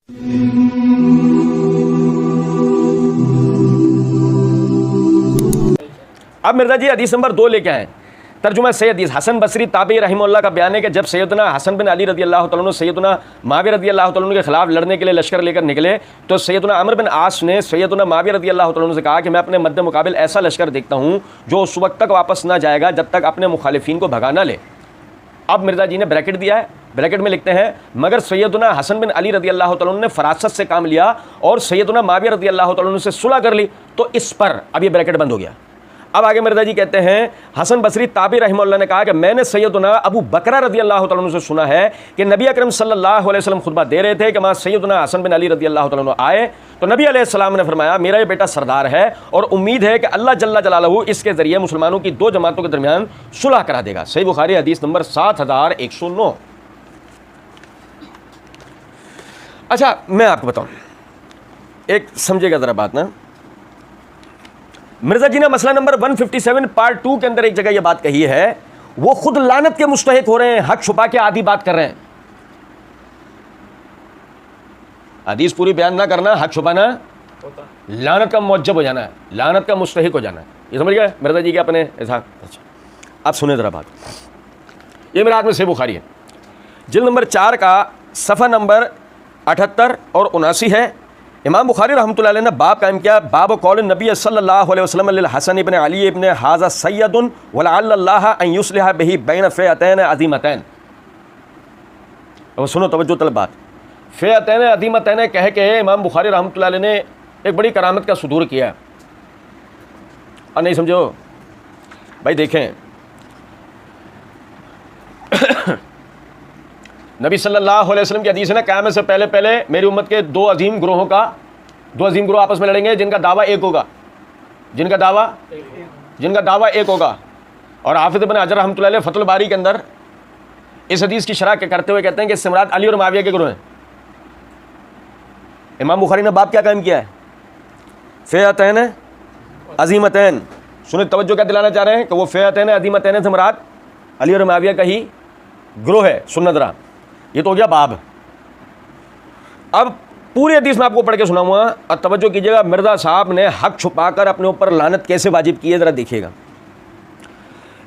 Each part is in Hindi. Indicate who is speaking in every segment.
Speaker 1: अब मिर्जा जी हदीस नंबर 2 लेके आए। तर्जुमा से हदीस हसन बसरी ताबी रहमतुल्लाह का बयान है कि जब सैयदना हसन बिन अली रदी अल्लाह तआला अन्हु सैयदना माविया रदी अल्लाह तआला अन्हु के खिलाफ लड़ने के लिए लश्कर लेकर निकले तो सैयदना अमर बिन आस ने सैयदना माविया रदी अल्लाह तआला अन्हु से कहा कि मैं अपने मद्दे मुकाबिल ऐसा लश्कर देखता हूँ जो उस वक्त तक वापस ना जाएगा जब तक अपने मुखालिफिन को भगा ना ले। अब मिर्जा जी ने ब्रैकेट दिया है, ब्रैकेट में लिखते हैं मगर सैयदना हसन बिन अली रदी अल्लाह तआला अन्हु ने फरासत से काम लिया और सैयदना माविया रदी अल्लाह तआला अन्हु से सुलह कर ली, तो इस पर अब ये ब्रैकेट बंद हो गया। अब आगे मिर्जा जी कहते हैं हसन बसरी ताबी रहमतुल्लाह ने कहा कि मैंने सैयदना अबू बकरा रदी अल्लाह तआला अन्हु से सुना है कि नबी अकरम सल्लल्लाहु अलैहि वसल्लम खुतबा दे रहे थे कि वहाँ सैयदना हसन बिन अली रदी अल्लाह तआला अन्हु आए तो नबी अलैहिस्सलाम ने फरमाया मेरा ये बेटा सरदार है और उम्मीद है कि अल्लाह जल्ला जलालहू इसके ज़रिए मुसलमानों की दो जमातों के दरमियान सुलह करा देगा। सही बुखारी हदीस नंबर 7109। अच्छा मैं आपको बताऊँ, एक समझेगा ज़रा बात ना, मिर्जा जी ने मसला नंबर 157 पार्ट 2 के अंदर एक जगह यह बात कही है, वो खुद लानत के मुस्तहिक हो रहे हैं, हक छुपा के आधी बात कर रहे हैं। हदीस पूरी बयान ना करना, हक छुपाना लानत का मुअज्जब हो जाना है, लानत का मुस्तहिक हो जाना है। ये समझ गए मिर्जा जी के अपने ऐसा। अच्छा अब सुने जरा बात, ये मेरे हाथ में सही बुखारी है, जिल्द नंबर 4 का सफ़ा नंबर 78 और 79 है। इमाम बुखारी रहमतुल्लाह अलैह ने बाब कायम किया, बाब कौल नबी सल्लल्लाहु अलैहि वसल्लम लिल हसन इब्न अली इब्न हाज़ा सय्यदुन वलअल्लाह अन युस्लिह बिही बैन फ़िअतैन अज़ीमतैन। अब सुनो तवज्जो तलब बात, फ़िअतैन अज़ीमतैन कह के इमाम बुखारी रहमतुल्लाह अलैह ने एक बड़ी करामत का सुदूर किया। और नहीं समझो भाई, देखें नबी सल्लल्लाहु अलैहि वसल्लम की हदीस है ना, क़यामत से पहले पहले मेरी उम्मत के दो अजीम ग्रोह आपस में लड़ेंगे जिनका दावा एक होगा, जिनका दावा एक होगा। और हाफिज़ इब्न हजर रहमतुल्लाह अलैह फतहुल बारी के अंदर इस हदीस की शरह करते हुए कहते हैं कि इससे मुराद अली और मुआविया के ग्रोह हैं। इमाम बुखारी ने बाब क्या कायम किया है, फ़िअतैन अज़ीमतैन। सुने तवज्जो क्या दिलाना चाह रहे हैं कि वो फ़िअतैन अज़ीमतैन से मुराद अली और मुआविया का ही ग्रोह है। सुनना जरा, ये तो हो गया बाब। अब पूरी हदीस में आपको पढ़ के सुनाऊंगा और तवज्जो कीजिएगा, मिर्ज़ा साहब ने हक छुपाकर अपने ऊपर लानत कैसे वाजिब की है, ज़रा देखिएगा।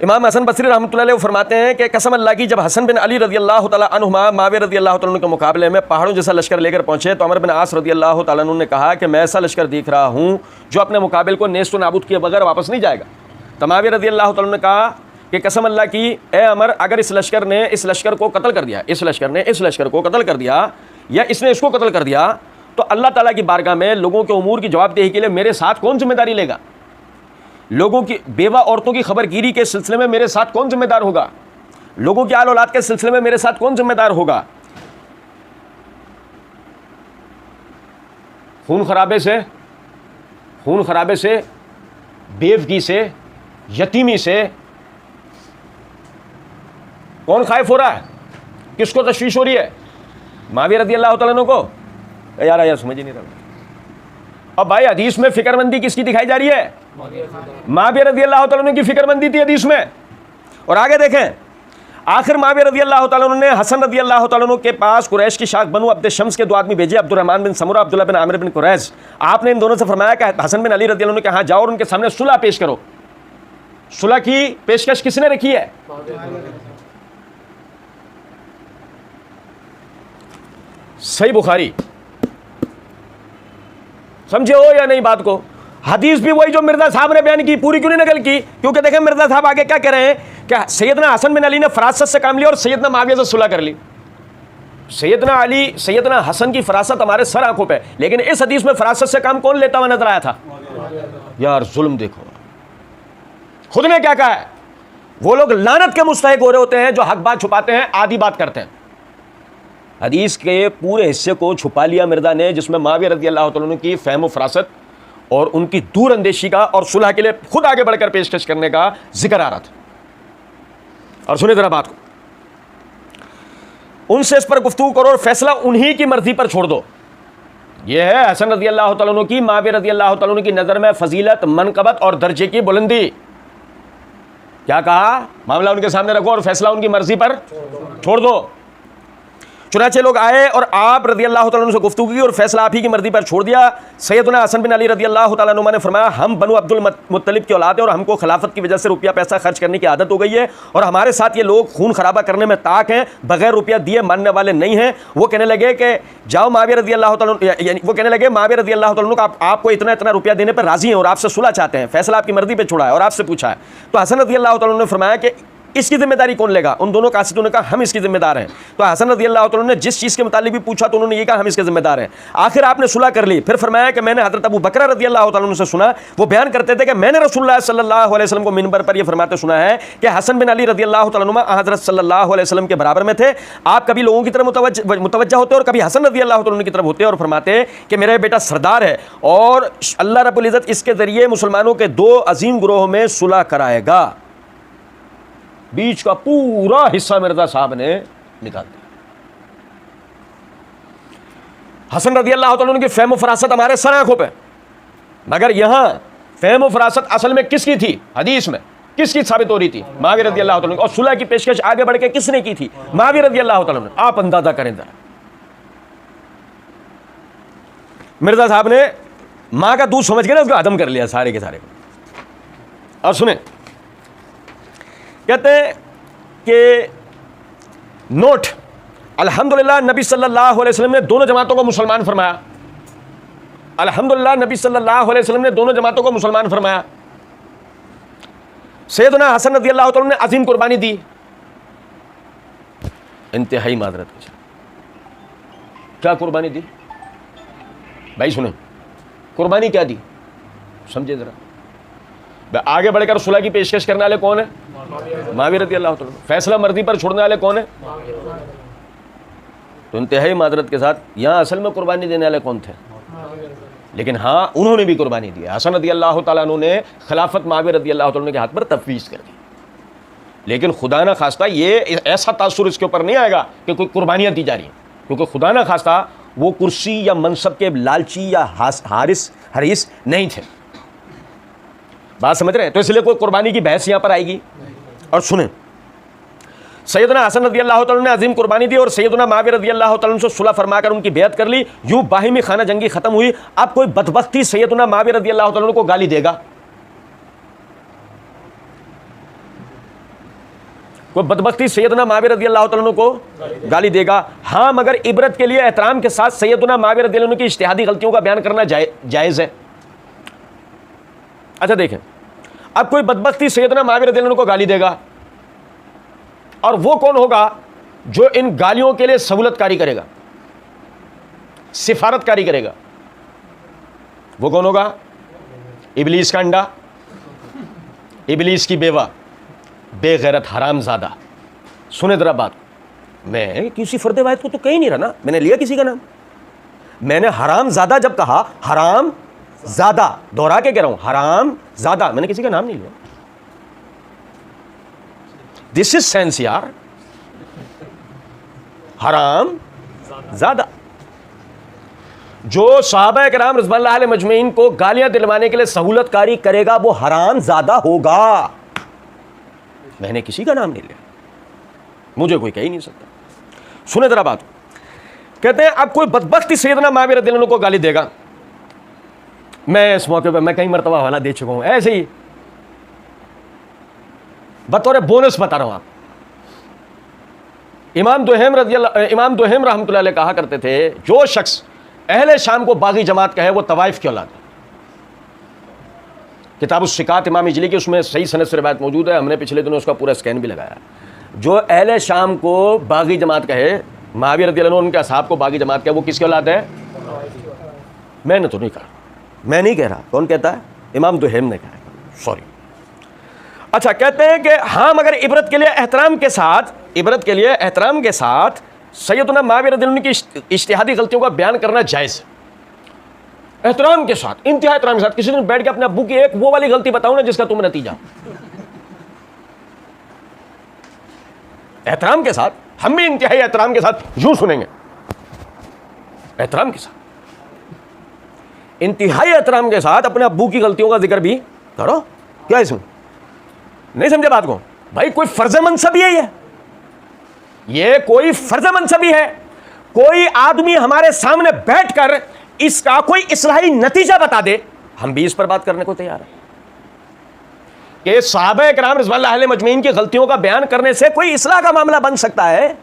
Speaker 1: इमाम हसन बसरी रहमतुल्लाह अलैह फरमाते हैं कि कसम अल्लाह की, जब हसन बिन अली रदी अल्लाह तआला अन्हुमा माविया रदी अल्लाह तआला अन्हु के मुकाबले में पहाड़ों जैसा लश्कर लेकर पहुंचे तो अमर बिन आस रदी अल्लाह तआला अन्हु ने कहा कि मैं ऐसा लश्कर देख रहा हूँ जो अपने मुकाबिल को नेस्त नाबूद किए बगैर वापस नहीं जाएगा। तो माविया रदी अल्लाह तआला ने कहा कि कसम अल्लाह की, ए अमर, अगर इस लश्कर ने इस लश्कर को कत्ल कर दिया, इस लश्कर ने इस लश्कर को कत्ल कर दिया या इसने इसको कत्ल कर दिया तो अल्लाह ताला की बारगाह में लोगों के उमूर की जवाबदेही के लिए मेरे साथ कौन जिम्मेदारी लेगा? लोगों की बेवा औरतों की खबरगिरी के सिलसिले में मेरे साथ कौन जिम्मेदार होगा? लोगों की आल औलाद के सिलसिले में मेरे साथ कौन जिम्मेदार होगा? खून खराबे से, बेवगी से, यतीमी से कौन खाइफ हो रहा है? किसको तशवीश हो रही है? माविया रदी अल्लाह तआला अन्हु को? यार समझ ही नहीं रहा। अब भाई हदीस में फिक्रमंदी किसकी दिखाई जा रही है? माविया रदी अल्लाह तआला अन्हु की फिक्रमंदी थी हदीस में। और आगे देखें, आखिर माविया रदी अल्लाह तआला अन्हु ने हसन रदी अल्लाह तआला अन्हु के पास कुरैश की शाख बनु अब्द शम्स के दो आदमी भेजे, अब्दुर्रहमान बिन समूरा, अब्दुल्लाह बिन आमिर बिन कुरैश। आपने इन दोनों से फरमाया कि हसन बिन अली रदी अल्लाह अन्हु के यहाँ जाओ और उनके सामने सुलह पेश करो। सुलह की पेशकश किसने रखी है? सही बुखारी। समझे हो या नहीं बात को? हदीस भी वही जो मिर्जा साहब ने बयान की, पूरी क्यों नहीं नकल की? क्योंकि देखें मिर्जा साहब आगे क्या कह रहे हैं कि सैयदना हसन बिन अली ने फरासत से काम लिया और सैयदना मुआविया से सुलह कर ली। सैयदना हसन की फरासत हमारे सर आंखों पे, लेकिन इस हदीस में फरासत से काम कौन लेता हुआ नजर आया था? यार जुल्म देखो, खुद ने क्या कहा है, वो लोग लानत के मुस्तहिक हो रहे होते हैं जो हक बात छुपाते हैं, आधी बात करते हैं। हदीस के पूरे हिस्से को छुपा लिया मिर्जा ने, जिसमें माविया रज़ी अल्लाह तआला अन्हु की फ़हम व फरासत और उनकी दूर अंदेशी का और सुलह के लिए खुद आगे बढ़कर पेशकश करने का जिक्र आ रहा था। और सुनिए जरा बात को, उनसे इस पर गुफ्तगू करो और फैसला उन्हीं की मर्जी पर छोड़ दो। यह है हसन रज़ी अल्लाह तआला अन्हु की, माविया रज़ी अल्लाह तआला अन्हु की नज़र में फजीलत, मनकबत और दर्जे की बुलंदी। क्या कहा? मामला उनके सामने रखो और फैसला उनकी मर्जी पर छोड़ दो। चुनाचे लोग आए और आप रदी अल्लाह तआला अन्हु से गुफ्तगू की और फैसला आप ही की मर्जी पर छोड़ दिया। सैयदना हसन बिन अली रदी अल्लाह तआला अन्हु ने फरमाया, हम बनु अब्दुल मुत्तलिब की औलाद है और हमको खिलाफत की वजह से रुपया पैसा खर्च करने की आदत हो गई है और हमारे साथ ये लोग खून खराबा करने में ताक हैं, बगैर रुपया दिए मानने वाले नहीं हैं। वो कहने लगे कि जाओ माविया रदी अल्लाह तआला, वो कहने लगे माविया रदी अल्लाह तआला अन्हु आपको इतना इतना रुपया देने पर राजी हैं और आपसे सुलह चाहते हैं, फैसला आपकी मर्जी पर छोड़ा है और आपसे पूछा है। तो हसन रदी अल्लाह तआला ने फरमाया कि इसकी जिम्मेदारी कौन लेगा? उन दोनों कासिदों ने कहा हम इसकी जिम्मेदार हैं। तो हसन रज़ी अल्लाह तआला ने जिस चीज़ के मुतालिक भी पूछा तो उन्होंने ये कहा हम इसके जिम्मेदार हैं। आखिर आपने सुलह कर ली। फिर फरमाया कि मैंने हज़रत अबू बकर रज़ी अल्लाह तआला से सुना, वो बयान करते थे कि मैंने रसूलुल्लाह सल्लल्लाहु अलैहि वसल्लम को मिंबर पर यह फरमाते सुना है कि हसन बिन अली रज़ी अल्लाह तआला अन्हुमा हज़रत सल्लल्लाहु अलैहि वसल्लम के बराबर में थे। आप कभी लोगों की तरफ मुतवज्जह होते और कभी हसन रज़ी अल्लाह तआला की तरफ होते और फरमाते कि मेरा बेटा सरदार है और अल्लाह रब्बुल इज़्ज़त इसके ज़रिए मुसलमानों के दो अजीम ग्रोह में सुलह कराएगा। बीच का पूरा हिस्सा मिर्जा साहब ने निकाल दिया। हसन रज़ी अल्लाह तआला की फ़हम फरासत हमारे सर आंखों पे, मगर यहां फ़हम फरासत असल में किसकी थी? हदीस में किसकी साबित हो रही थी? मुआविया रज़ी अल्लाह तआला। और सुलह की पेशकश आगे बढ़ के किसने की थी? मुआविया रज़ी अल्लाह तआला ने। आप अंदाजा करें जरा, मिर्जा साहब ने मां का दूध समझ के ना उसको हजम कर लिया सारे के सारे। और सुने, कहते हैं कि नोट, अल्हम्दुलिल्लाह नबी सल्लल्लाहु अलैहि वसल्लम ने दोनों जमातों को मुसलमान फरमाया। अल्हम्दुलिल्लाह नबी सल्लल्लाहु अलैहि वसल्लम ने दोनों जमातों को मुसलमान फरमाया। सैयदना हसन रज़ी अल्लाह तआला ने अजीम कुर्बानी दी, इंतहाई मादरत के साथ। क्या कुर्बानी दी भाई? सुने, कुर्बानी क्या दी समझे जरा। आगे बढ़कर सुलह की पेशकश करने वाले कौन है? मुआविया रज़ी अल्लाह तआला। फैसला मर्जी पर छोड़ने वाले कौन है? तो इंतहाई मादरत के साथ यहाँ असल में कुर्बानी देने वाले कौन थे? लेकिन हाँ, उन्होंने भी कुर्बानी दी। हसन रज़ी अल्लाह तआला ने खिलाफत मुआविया रज़ी अल्लाह तआला के हाथ पर तफवीज़ कर दी। लेकिन खुदा ना खास्ता ये ऐसा तासुर इसके ऊपर नहीं आएगा कि कोई कुर्बानियाँ दी जा रही हैं, क्योंकि खुदा ना खास्ता वो कुर्सी या मनसब के लालची या हरीस नहीं थे। बात समझ रहे हैं? तो इसलिए कोई कुर्बानी की बहस यहाँ पर आएगी। और सुने, सैयदना हसन रज़ी अल्लाह तआला ने अजीम कुर्बानी दी और सैयदना मुआविया रज़ी अल्लाह तआला से सुलह फरमाकर उनकी बेअत कर ली। यूं बाहिमी खाना जंगी खत्म हुई। अब कोई बदबख्ती सैयदना मुआविया रज़ी अल्लाह तआला को गाली देगा, कोई बदबख्ती सैयदना मुआविया रज़ी अल्लाह तआला को गाली देगा। हाँ, मगर इबरत के लिए एहतराम के साथ सैयदना मुआविया रज़ी अल्लाह की इज्तिहादी गलतियों का बयान करना जायज़ है। अच्छा देखें, अब कोई बदबख्ती सैयदना मुआविया रज़ी अल्लाह को गाली देगा, और वो कौन होगा जो इन गालियों के लिए सहूलतकारी करेगा, सिफारतकारी करेगा? वो कौन होगा? इबलीस का अंडा, इबलीस की बेवा, बेगैरत हरामजादा। सुने जरा बात, मैं किसी फर्द वाहिद को तो कहीं नहीं रहा ना, मैंने लिया किसी का नाम? मैंने हरामजादा जब कहा, हराम ज्यादा दोहरा के कह रहा हूं, हराम ज्यादा, मैंने किसी का नाम नहीं लिया। दिस इज सेंस यार, हराम ज्यादा। जो सहाबा किराम रिज़वानुल्लाह अलैहिम अजमईन को गालियां दिलवाने के लिए सहूलतकारी करेगा वो हराम ज्यादा होगा। मैंने किसी का नाम नहीं लिया, मुझे कोई कह ही नहीं सकता। सुने जरा बात, कहते हैं अब कोई बदबख्ती सैयदना मुआविया रज़ी अल्लाह को गाली देगा। मैं इस मौके पर मैं कई मरतबा हवाला दे चुका हूं, ऐसे ही बतौर बोनस बता रहा हूं आप। इमाम दुहैम रहमतुल्लाह अलैह कहा करते थे, जो शख्स अहले शाम को बागी जमात कहे वो तवाइफ की औलाद है। किताब उस-सिकात इमाम इजली की, उसमें सही सनद से रिवायत मौजूद है। हमने पिछले दिनों उसका पूरा स्कैन भी लगाया। जो अहले शाम को बागी जमात कहे, मुआविया रज़ी अल्लाह अन्हु उनके असहाब को बागी जमात कहे, वो किसकी औलाद है? मैंने तो नहीं कहा, मैं नहीं कह रहा, कौन कहता है? इमाम दुहैम ने कहा, सॉरी। अच्छा, कहते हैं कि हाँ, मगर इबरत के लिए एहतराम के साथ सैयदना मुआविया रज़ी अल्लाह की इज्तिहादी गलतियों का बयान करना जायज़ है। एहतराम के साथ, इंतहा एहतराम के साथ। किसी दिन बैठ के अपने अब्बू की एक वो वाली गलती बताओ ना जिसका तुम्हें नतीजा। एहतराम के साथ, हम भी इंतहाई एहतराम के साथ यूं सुनेंगे, एहतराम के साथ, इंतहाई एहतराम के साथ अपने अब्बू की गलतियों का जिक्र भी करो। क्या इसमें नहीं समझे बात को? भाई कोई फर्ज मनसबी है, ये कोई फर्ज मनसबी है। कोई आदमी हमारे सामने बैठकर इसका कोई इस्लाही नतीजा बता दे, हम भी इस पर बात करने को तैयार हैं कि सहाबा-ए-किराम रिज़वानुल्लाह अलैहिम अजमईन की गलतियों का बयान करने से कोई इस्लाह का मामला बन सकता है।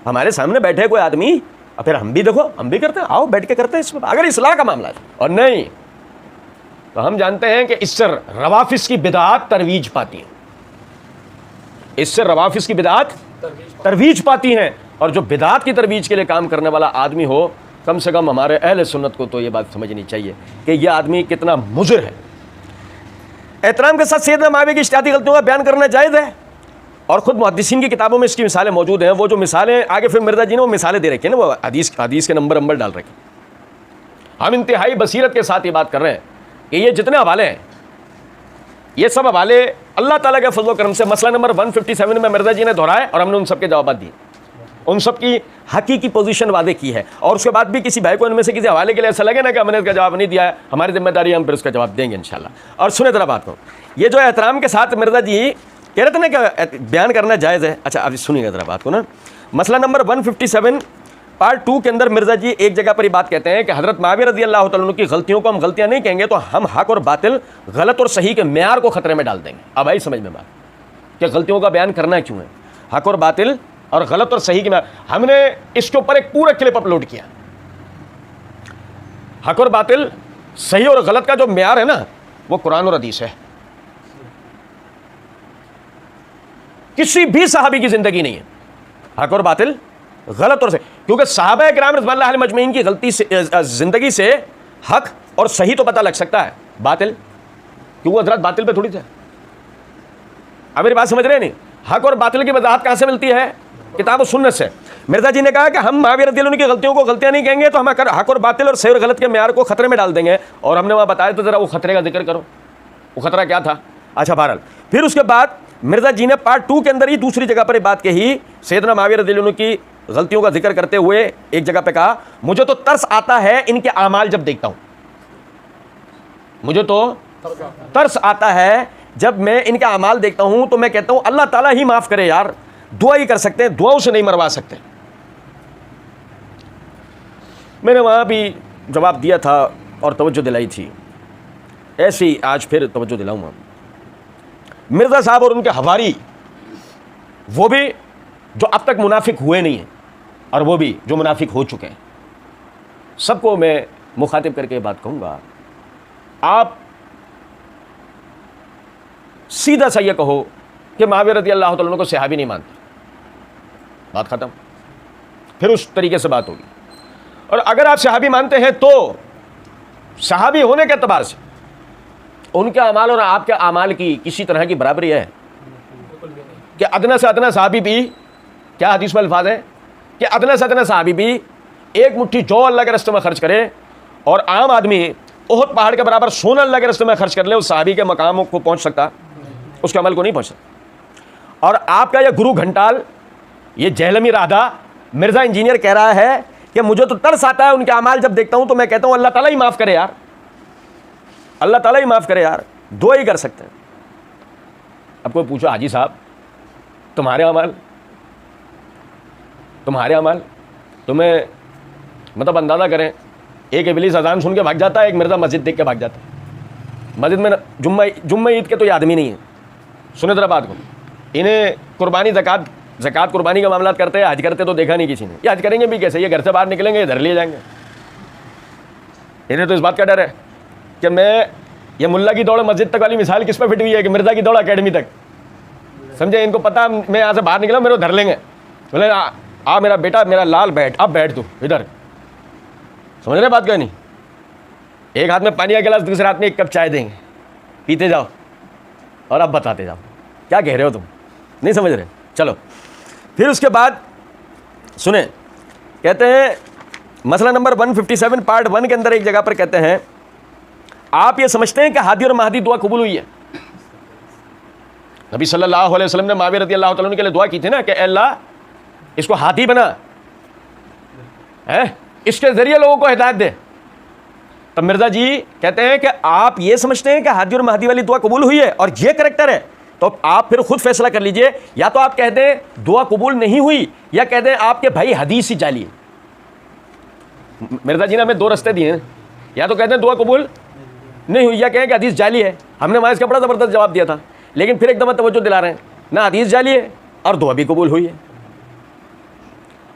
Speaker 1: हमारे सामने बैठे कोई आदमी, और फिर हम भी देखो, हम भी करते हैं, आओ बैठ के करते हैं इसमें, अगर इस्लाह का मामला है। और नहीं तो हम जानते हैं कि इससे रवाफिस की बिदअत तरवीज पाती है, इससे रवाफिस की बिदअत तरवीज पाती हैं। और जो बिदअत की तरवीज के लिए काम करने वाला आदमी हो, कम से कम हमारे अहले सुन्नत को तो ये बात समझनी चाहिए कि यह आदमी कितना मुज़िर है। एहतराम के साथ सैयदना मुआविया की इज्तिहादी गलतियों का बयान करना जायज़ है, और ख़ुद मुहद्दिसीन की किताबों में इसकी मिसालें मौजूद हैं। वो जो मिसालें आगे फिर मिर्ज़ा जी ने वो मिसालें दे रखी हैं ना, वो हदीस के नंबर डाल रखे। हम इंतहाई बसीरत के साथ ये बात कर रहे हैं कि ये जितने हवाले हैं, ये सब हवाले अल्लाह ताला के फज़ल व करम से मसला नंबर 157 में मिर्ज़ा जी ने दोहराए और हमने उन सब के जवाब दिए, उन सब की हकीकी पोजीशन वादे की है। और उसके बाद भी किसी भाई को इनमें से किसी हवाले के लिए ऐसा लगे ना कि हमने इसका जवाब नहीं दिया है, हमारी जिम्मेदारी, हम फिर उसका जवाब देंगे इंशाल्लाह। और सुने जरा बात को, ये जो एहतराम के साथ मिर्ज़ा जी कह रहे थे ना कि बयान करना जायज़ है। अच्छा अब सुनिएगा जरा बात को ना, मसला नंबर 157 पार्ट 2 के अंदर मिर्ज़ा जी एक जगह पर ही बात कहते हैं कि हज़रत मुआविया रज़ियल्लाहु तआला अन्हु की गलतियों को हम गलतियाँ नहीं कहेंगे तो हम हक और बातिल, गलत और सही के मेयार को ख़तरे में डाल देंगे। अब आई समझ में बात कि गलतियों का बयान करना क्यों है, हक और बातिल और गलत और सही के मेयार। हमने इसके ऊपर एक पूरा क्लिप अपलोड किया। हक और बातिल, सही और गलत का जो मेयार है ना, वो कुरान और हदीस है, किसी भी सहाबी की जिंदगी नहीं है हक और बातिल, गलत और सही। क्योंकि सहाबा-ए-किराम रिज़वानुल्लाह अलैहिम अजमईन की गलती से जिंदगी से हक और सही तो पता लग सकता है, बातिल क्योंकि हज़रत बातिल पे थोड़ी थे। अब मेरी बात समझ रहे नहीं, हक और बातिल की वजाहत कहाँ से मिलती है, किताब और सुन्नत से। मिर्ज़ा जी ने कहा कि हम मुआविया रज़ियल्लाहु अन्हु की गलतियों को गलतियाँ नहीं कहेंगे तो हम हक और बातिल और सही और गलत के मेयार को खतरे में डाल देंगे। और हमने वहाँ बताया तो ज़रा वो खतरे का जिक्र करो, वो खतरा क्या था। अच्छा बहरहाल फिर उसके बाद मिर्ज़ा जी ने पार्ट 2 के अंदर ही दूसरी जगह पर बात कही, सैयदना मुआविया रज़ियल्लाहु अन्हु की गलतियों का जिक्र करते हुए एक जगह पे कहा, मुझे तो तरस आता है इनके आमाल जब देखता हूं, मुझे तो तरस आता है जब मैं इनके आमाल देखता हूं तो मैं कहता हूं अल्लाह ताला ही माफ करे यार, दुआ ही कर सकते हैं, दुआओं से नहीं मरवा सकते। मैंने वहां भी जवाब दिया था और तवज्जो दिलाई थी, ऐसे ही आज फिर तवज्जो दिलाऊंगा। मिर्ज़ा साहब और उनके हवारी, वो भी जो अब तक मुनाफिक हुए नहीं हैं और वो भी जो मुनाफिक हो चुके हैं, सबको मैं मुखातिब करके बात कहूँगा, आप सीधा सा ये कहो कि मुआविया रज़ियल्लाहु तआला अन्हु को सहाबी नहीं मानते, बात ख़त्म। फिर उस तरीके से बात होगी। और अगर आप सहाबी मानते हैं तो सहाबी होने के एतबार से उनके अमाल और आपके अमाल की किसी तरह की बराबरी है कि अदना से अदना सहाबी भी, क्या हदीस में अल्फाज है कि अदना से अदना सहाबी भी एक मुट्ठी जौ अल्लाह के रास्ते में खर्च करे और आम आदमी ओहद पहाड़ के बराबर सोना अल्लाह के रास्ते में खर्च कर ले, उस सहाबी के मकाम को पहुंच सकता, उसके अमल को नहीं पहुंच सकता। और आपका यह गुरु घंटाल, ये जहलमी राधा मिर्ज़ा इंजीनियर कह रहा है कि मुझे तो तरस आता है उनके अमाल जब देखता हूं तो मैं कहता हूं अल्लाह ताला ही माफ़ करे यार, अल्लाह ताला ही माफ़ करे यार, दुआ ही कर सकते हैं। अब कोई पूछो हाजी साहब तुम्हारे अमाल तुम्हें मतलब अंदाज़ा करें, एक इबलीस अजान सुन के भाग जाता है, एक मिर्ज़ा मस्जिद देख के भाग जाता है। मस्जिद में जुम्मा ईद के तो ये आदमी नहीं है। सुने जरा बात को, इन्हें कुर्बानी ज़कात कुर्बानी का मामला करते हैं, हज करते तो देखा नहीं किसी ने। ये हज करेंगे भी कैसे, ये घर से बाहर निकलेंगे इधर ले जाएंगे। इन्हें तो इस बात का डर है कि मैं ये मुल्ला की दौड़ मस्जिद तक वाली मिसाल किस पर फिट हुई है कि मिर्ज़ा की दौड़ अकेडमी तक, समझे। इनको पता मैं यहाँ से बाहर निकला मेरे को धर लेंगे, बोले आ मेरा बेटा मेरा लाल बैठ, अब बैठ तू इधर, समझ रहे बात का नहीं। एक हाथ में पानी का गिलास, दूसरे हाथ में एक कप चाय देंगे, पीते जाओ और अब बताते जाओ क्या कह रहे हो तुम, नहीं समझ रहे। चलो फिर उसके बाद सुने, कहते हैं मसला नंबर 157 पार्ट 1 के अंदर एक जगह पर कहते हैं, आप ये समझते हैं कि हादी और महदी दुआ कबूल हुई है। नबी सल्लल्लाहु अलैहि वसल्लम ने मुआविया रज़ियल्लाहु तआला अन्हु के लिए दुआ की थी ना कि अल्लाह इसको हादी बना है, इसके ज़रिए लोगों को हिदायत दे। तब मिर्ज़ा जी कहते हैं कि आप ये समझते हैं कि हादी और महदी वाली दुआ कबूल हुई है और ये करेक्टर है, तो आप फिर खुद फैसला कर लीजिए, या तो आप कह दें दुआ कबूल नहीं हुई या कह दें आपके भाई हदीस ही जाली है। मिर्जा जी ने हमें दो रास्ते दिए हैं, या तो कहते हैं दुआ कबूल नहीं हुई, या कहें कि हदीस जाली है। हमने वहाँ इसका बड़ा ज़बरदस्त जवाब दिया था, लेकिन फिर एकदम तवज्जो दिला रहे हैं ना, हदीस जाली है और दुआ भी कबूल हुई है,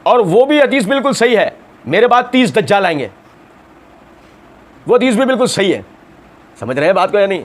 Speaker 1: और वो भी हदीस बिल्कुल सही है। मेरे बाद 30 दज्जाल आएंगे, वो हदीस भी बिल्कुल सही है। समझ रहे हैं बात को या नहीं?